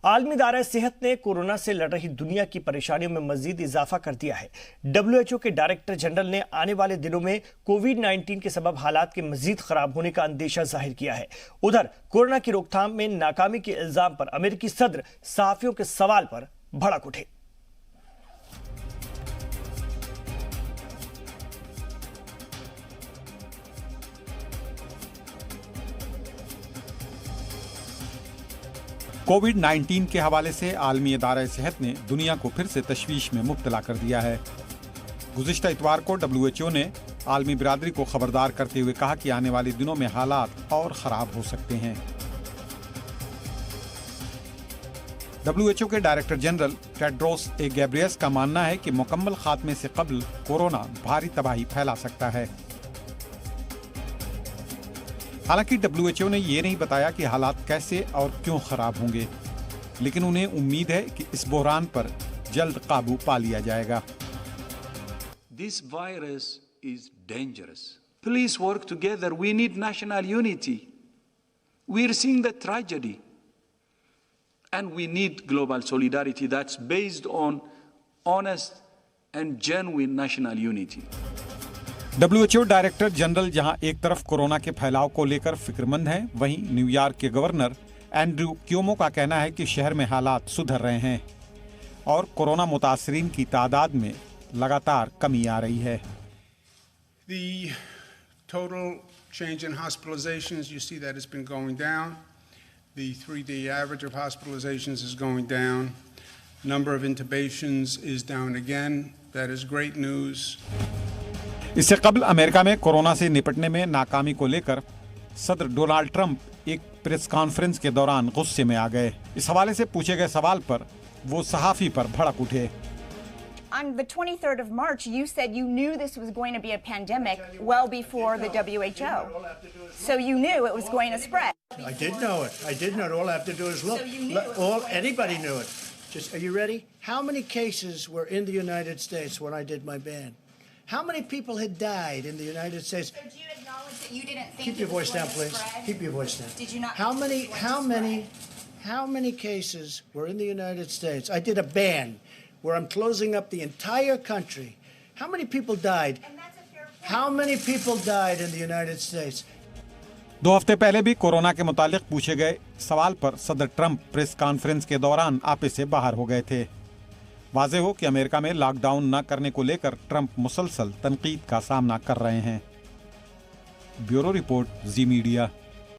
आलमी इदारा सेहत ने कोरोना से लड़ रही दुनिया की परेशानियों में मजीद इजाफा कर दिया है। WHO के डायरेक्टर जनरल ने आने वाले दिनों में कोविड-19 के सबब हालात के मजीद खराब होने का अंदेशा जाहिर किया है। उधर कोरोना की रोकथाम में नाकामी के इल्जाम पर अमेरिकी सदर सहाफियों के सवाल पर भड़क उठे। कोविड-19 के हवाले से आलमी इदारा सेहत ने दुनिया को फिर से तशवीश में मुब्तला कर दिया है। गुज़िश्ता इतवार को WHO ने आलमी बिरादरी को खबरदार करते हुए कहा कि आने वाले दिनों में हालात और ख़राब हो सकते हैं। WHO के डायरेक्टर जनरल टेड्रोस गैब्रियस का मानना है कि मुकम्मल खात्मे से कबल कोरोना भारी तबाही फैला सकता है। हालांकि WHO ने ये नहीं बताया कि हालात कैसे और क्यों खराब होंगे, लेकिन उन्हें उम्मीद है कि इस बहरान पर जल्द काबू पा लिया जाएगा। This virus is dangerous. Please work together. We need national unity. We are seeing the tragedy. And we need global solidarity that's based on honest and genuine national unity. WHO director general जहां एक तरफ corona के फैलाव को लेकर फिक्रमंद हैं, वहीं New York के गवर्नर एंड्रू क्योमो का कहना है कि शहर में हालात सुधर रहे हैं और कोरोना मुतासरीन की तादाद में लगातार कमी आ रही है। The total change in hospitalizations, you see that it's been going down. The 3-day average of hospitalizations is going down. Number of intubations is down again. That is great news. इससे कबल America में corona से निपटने में नाकामी को लेकर सदर डोनाल्ड ट्रंप एक प्रेस कॉन्फ्रेंस के दौरान गुस्से में आ गए। इस हवाले से पूछे गए सवाल पर वो सहाफी पर भड़क उठे। On the 23rd of March, you said you knew this was going to be a pandemic well before the WHO. So you knew it was going to spread. I did know it. I did know it. All I have to do is look. Anybody knew it. Just, are you ready? How many cases were in the United States when I did my ban? How many people had died in the United States? So do you acknowledge that you didn't think Keep your voice down, please. Keep your voice down. Did you not? How many cases were in the United States? I did a ban where I'm closing up the entire country. How many people died? And that's a fair point. How many people died in the United States? 2 हफ्ते पहले भी corona के मुतालिक पूछे गए सवाल पर सदर ट्रंप प्रेस कॉन्फ्रेंस के दौरान आपे से बाहर हो गए थे। वाज़ेह हो कि अमेरिका में लॉकडाउन न करने को लेकर ट्रंप मुसलसल तनकीद का सामना कर रहे हैं। ब्यूरो रिपोर्ट, ज़ी मीडिया।